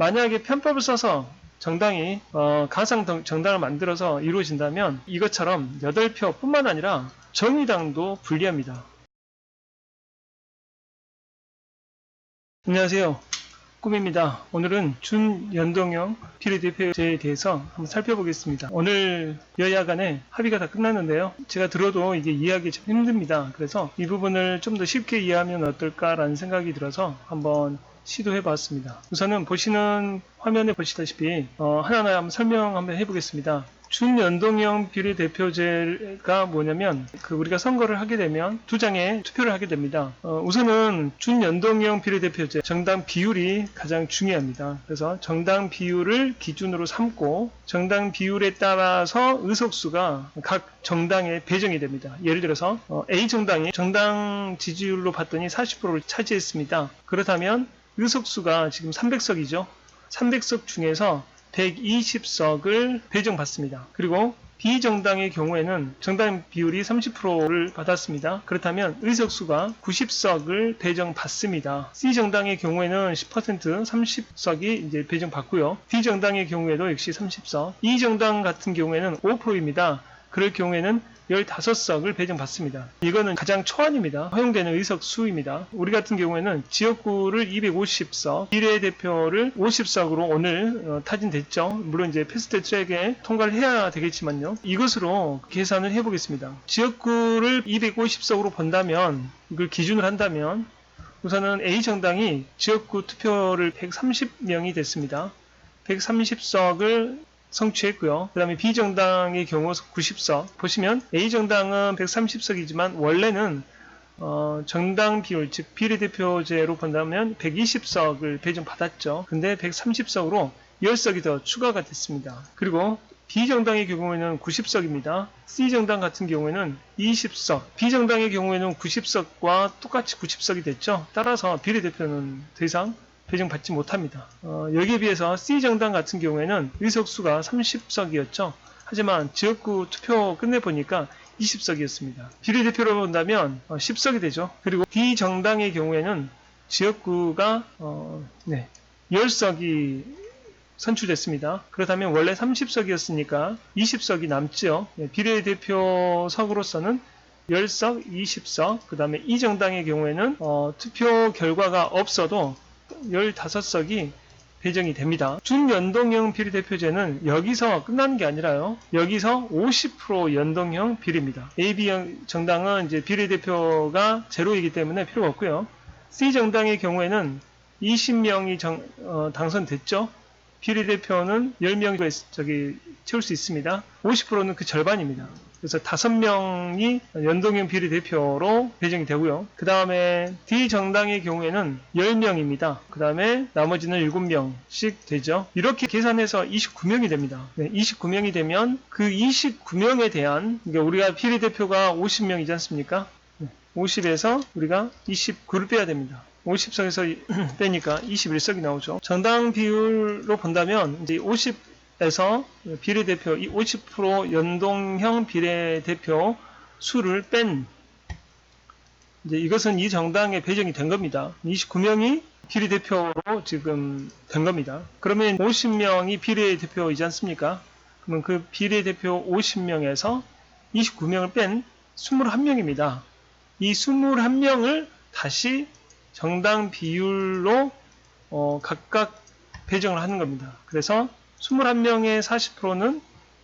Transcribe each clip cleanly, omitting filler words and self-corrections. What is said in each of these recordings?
만약에 편법을 써서 정당이 가상 정당을 만들어서 이루어진다면 이것처럼 8표 뿐만 아니라 정의당도 불리합니다. 안녕하세요. 꿈입니다. 오늘은 준연동형 비례대표제에 대해서 한번 살펴보겠습니다. 오늘 여야 간에 합의가 다 끝났는데요. 제가 들어도 이게 이해하기 좀 힘듭니다. 그래서 이 부분을 좀 더 쉽게 이해하면 어떨까라는 생각이 들어서 한번 시도해 봤습니다. 우선은 보시는 화면에 보시다시피 하나하나 한번 설명 한번 해보겠습니다. 준연동형 비례대표제가 뭐냐면 우리가 선거를 하게 되면 두 장의 투표를 하게 됩니다. 우선은 준연동형 비례대표제 정당 비율이 가장 중요합니다. 그래서 정당 비율을 기준으로 삼고 정당 비율에 따라서 의석수가 각 정당에 배정이 됩니다. 예를 들어서 A 정당이 정당 지지율로 봤더니 40%를 차지했습니다. 그렇다면 의석수가 지금 300석이죠. 300석 중에서 120석을 배정받습니다. 그리고 B정당의 경우에는 정당 비율이 30%를 받았습니다. 그렇다면 의석수가 90석을 배정받습니다. C정당의 경우에는 10% 30석이 이제 배정받고요. D정당의 경우에도 역시 30석. E정당 같은 경우에는 5%입니다. 그럴 경우에는 15석을 배정받습니다. 이거는 가장 초안입니다. 허용되는 의석 수입니다. 우리 같은 경우에는 지역구를 250석, 비례대표를 50석으로 오늘 타진됐죠. 물론 이제 패스트 트랙에 통과를 해야 되겠지만요. 이것으로 계산을 해보겠습니다. 지역구를 250석으로 본다면, 이걸 기준으로 한다면, 우선은 A정당이 지역구 투표를 130명이 됐습니다. 130석을 성취했고요. 그 다음에 B정당의 경우 90석. 보시면 A정당은 130석이지만 원래는 정당 비율, 즉 비례대표제로 본다면 120석을 배정받았죠. 근데 130석으로 10석이 더 추가가 됐습니다. 그리고 D정당의 경우에는 90석입니다. C정당 같은 경우에는 20석. B정당의 경우에는 90석과 똑같이 90석이 됐죠. 따라서 비례대표는 더 이상 배정받지 못합니다. 여기에 비해서 C정당 같은 경우에는 의석수가 30석이었죠. 하지만 지역구 투표 끝내보니까 20석이었습니다. 비례대표로 본다면 10석이 되죠. 그리고 D정당의 경우에는 지역구가 10석이 선출됐습니다. 그렇다면 원래 30석이었으니까 20석이 남죠. 비례대표석으로서는 10석, 20석, 그 다음에 E정당의 경우에는 투표 결과가 없어도 15석이 배정이 됩니다. 준연동형 비례대표제는 여기서 끝나는 게 아니라요. 여기서 50% 연동형 비례입니다. AB 정당은 이제 비례대표가 제로이기 때문에 필요가 없고요. C정당의 경우에는 20명이 당선됐죠. 비례대표는 10명이 채울 수 있습니다. 50%는 그 절반입니다. 그래서 5명이 연동형 비례대표로 배정이 되고요. 그 다음에 D정당의 경우에는 10명입니다. 그 다음에 나머지는 7명씩 되죠. 이렇게 계산해서 29명이 됩니다. 29명이 되면 그 29명에 대한, 그러니까 우리가 비례대표가 50명이지 않습니까? 50에서 우리가 29를 빼야 됩니다. 50석에서 빼니까 21석이 나오죠. 정당 비율로 본다면 이제 50에서 비례대표 50% 연동형 비례대표 수를 뺀, 이제 이것은 이 정당에 배정이 된 겁니다. 29명이 비례대표로 지금 된 겁니다. 그러면 50명이 비례대표이지 않습니까? 그러면 그 비례대표 50명에서 29명을 뺀 21명입니다. 이 21명을 다시 정당 비율로 각각 배정을 하는 겁니다. 그래서 21명의 40%는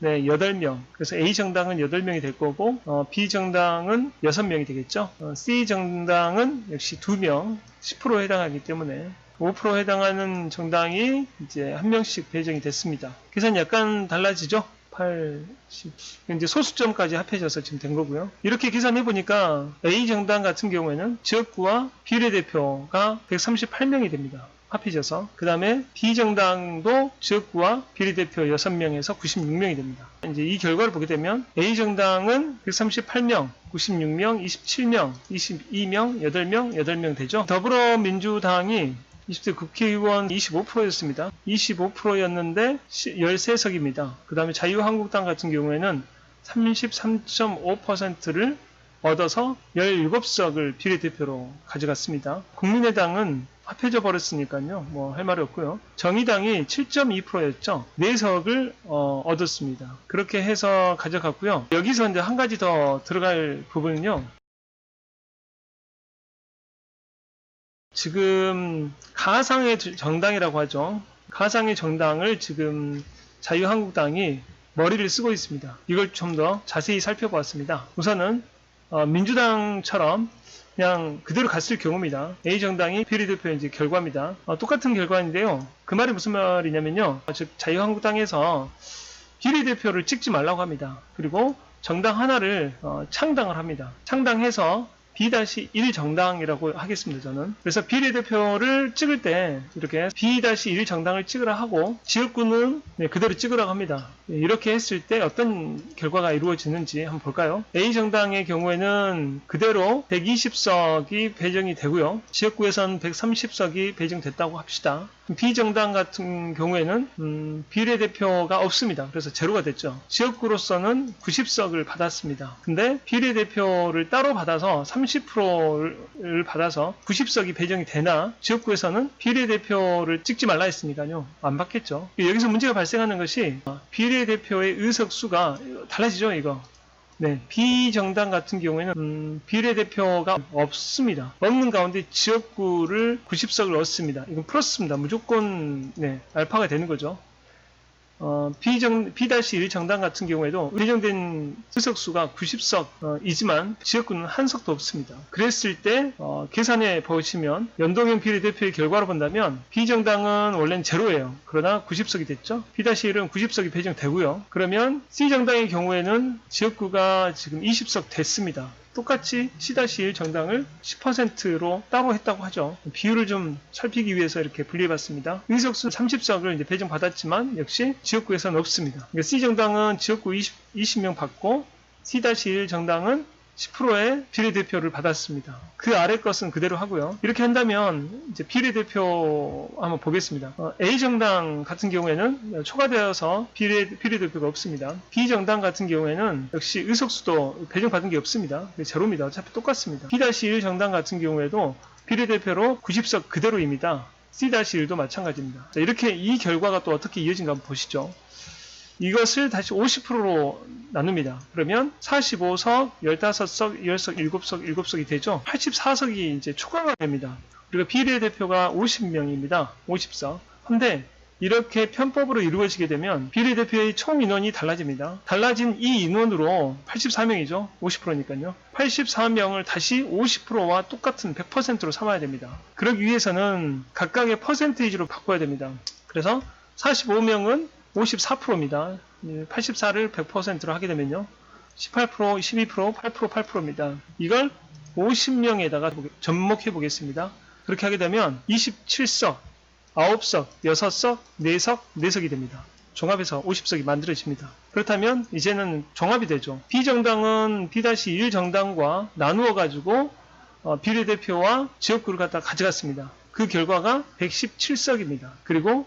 8명. 그래서 A정당은 8명이 될 거고, B정당은 6명이 되겠죠. C정당은 역시 2명, 10%에 해당하기 때문에 5%에 해당하는 정당이 이제 1명씩 배정이 됐습니다. 계산이 약간 달라지죠? 80. 이제 소수점까지 합해져서 지금 된 거고요. 이렇게 계산해 보니까 A정당 같은 경우에는 지역구와 비례대표가 138명이 됩니다. 합해져서. 그 다음에 B정당도 지역구와 비례대표 6명에서 96명이 됩니다. 이제 이 결과를 보게 되면 A정당은 138명, 96명, 27명, 22명, 8명, 8명 되죠. 더불어민주당이 20대 국회의원 25%였습니다. 25%였는데 13석입니다. 그 다음에 자유한국당 같은 경우에는 33.5%를 얻어서 17석을 비례대표로 가져갔습니다. 국민의당은 합해져 버렸으니까요. 뭐 할 말이 없고요. 정의당이 7.2%였죠. 4석을 얻었습니다. 그렇게 해서 가져갔고요. 여기서 이제 한 가지 더 들어갈 부분은요. 지금 가상의 정당이라고 하죠. 가상의 정당을 지금 자유한국당이 머리를 쓰고 있습니다. 이걸 좀 더 자세히 살펴보았습니다. 우선은 민주당처럼 그냥 그대로 갔을 경우입니다. A정당이 비례대표 이제 결과입니다. 똑같은 결과인데요. 그 말이 무슨 말이냐면요. 즉 자유한국당에서 비례대표를 찍지 말라고 합니다. 그리고 정당 하나를 창당을 합니다. 창당해서 B-1 정당이라고 하겠습니다, 저는. 그래서 비례대표를 찍을 때 이렇게 B-1 정당을 찍으라 하고 지역구는 그대로 찍으라고 합니다. 이렇게 했을 때 어떤 결과가 이루어지는지 한번 볼까요? A정당의 경우에는 그대로 120석이 배정이 되고요. 지역구에선 130석이 배정됐다고 합시다. B정당 같은 경우에는 비례대표가 없습니다. 그래서 제로가 됐죠. 지역구로서는 90석을 받았습니다. 근데 비례대표를 따로 받아서 30%를 받아서 90석이 배정이 되나 지역구에서는 비례대표를 찍지 말라 했으니까요. 안 받겠죠. 여기서 문제가 발생하는 것이 비례대표의 의석수가 달라지죠, 이거. 네, B정당 같은 경우에는 비례대표가 없습니다. 없는 가운데 지역구를 90석을 얻습니다. 이건 플러스입니다. 무조건 알파가 되는 거죠. B-1 정당 같은 경우에도 배정된 의석수가 90석이지만 지역구는 한 석도 없습니다. 그랬을 때 계산해 보시면 연동형 비례대표의 결과로 본다면 B정당은 원래는 제로예요. 그러나 90석이 됐죠. B-1은 90석이 배정되고요. 그러면 C정당의 경우에는 지역구가 지금 20석 됐습니다. 똑같이 C-1 정당을 10%로 따로 했다고 하죠. 비율을 좀 살피기 위해서 이렇게 분리해봤습니다. 의석수 30석을 이제 배정받았지만 역시 지역구에서는 없습니다. 그러니까 C정당은 지역구 20명 받고 C-1 정당은 10%의 비례대표를 받았습니다. 그 아래 것은 그대로 하고요. 이렇게 한다면 이제 비례대표 한번 보겠습니다. A정당 같은 경우에는 초과되어서 비례대표가 없습니다. B정당 같은 경우에는 역시 의석수도 배정받은 게 없습니다. 제로입니다. 어차피 똑같습니다. B-1 정당 같은 경우에도 비례대표로 90석 그대로입니다. C-1도 마찬가지입니다. 자, 이렇게 이 결과가 또 어떻게 이어진가 한번 보시죠. 이것을 다시 50%로 나눕니다. 그러면 45석, 15석, 10석, 7석, 7석이 되죠. 84석이 이제 초과가 됩니다. 그리고 비례대표가 50명입니다. 50석. 근데 이렇게 편법으로 이루어지게 되면 비례대표의 총 인원이 달라집니다. 달라진 이 인원으로 84명이죠. 50%니까요. 84명을 다시 50%와 똑같은 100%로 삼아야 됩니다. 그러기 위해서는 각각의 퍼센테이지로 바꿔야 됩니다. 그래서 45명은 54%입니다. 84를 100%로 하게 되면요. 18%, 12%, 8%, 8%입니다. 이걸 50명에다가 접목해 보겠습니다. 그렇게 하게 되면 27석, 9석, 6석, 4석, 4석이 됩니다. 종합해서 50석이 만들어집니다. 그렇다면 이제는 종합이 되죠. B정당은 B-1 정당과 나누어 가지고 비례대표와 지역구를 갖다 가져갔습니다. 그 결과가 117석입니다. 그리고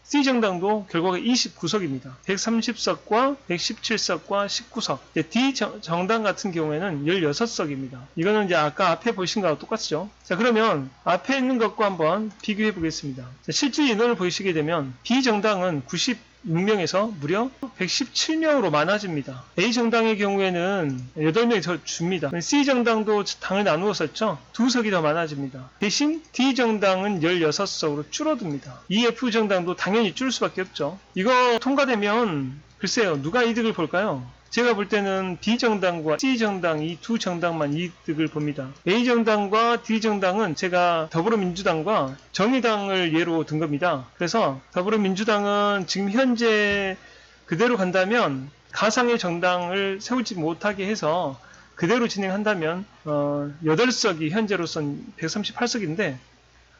C정당도 결과가 29석입니다. 130석과 117석과 19석. D정당 같은 경우에는 16석입니다. 이거는 이제 아까 앞에 보신 거하고 똑같죠. 자, 그러면 앞에 있는 것과 한번 비교해 보겠습니다. 자, 실제 인원을 보시게 되면 B정당은 96명에서 무려 117명으로 많아집니다. A정당의 경우에는 8명이 더 줍니다. C정당도 당을 나누었었죠. 2석이 더 많아집니다. 대신 D정당은 16석으로 줄어듭니다. EF정당도 당연히 줄 수밖에 없죠. 이거 통과되면 글쎄요, 누가 이득을 볼까요? 제가 볼 때는 B정당과 C정당 이 두 정당만 이득을 봅니다. A정당과 D정당은 제가 더불어민주당과 정의당을 예로 든 겁니다. 그래서 더불어민주당은 지금 현재 그대로 간다면 가상의 정당을 세우지 못하게 해서 그대로 진행한다면 8석이 현재로선 138석인데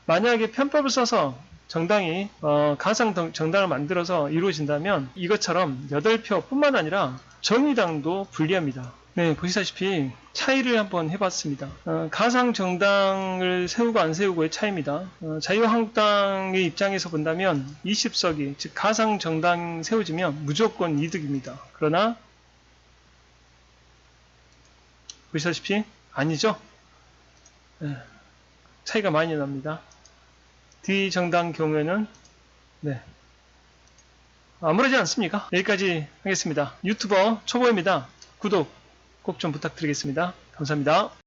만약에 편법을 써서 정당이 가상 정당을 만들어서 이루어진다면 이것처럼 8표 뿐만 아니라 정의당도 불리합니다. 네, 보시다시피 차이를 한번 해봤습니다. 가상 정당을 세우고 안 세우고의 차이입니다. 자유한국당의 입장에서 본다면 20석이 즉 가상 정당 세워지면 무조건 이득입니다. 그러나 보시다시피 아니죠. 네, 차이가 많이 납니다. D 정당 경우에는 네, 아무렇지 않습니까? 여기까지 하겠습니다. 유튜버 초보입니다. 구독 꼭 좀 부탁드리겠습니다. 감사합니다.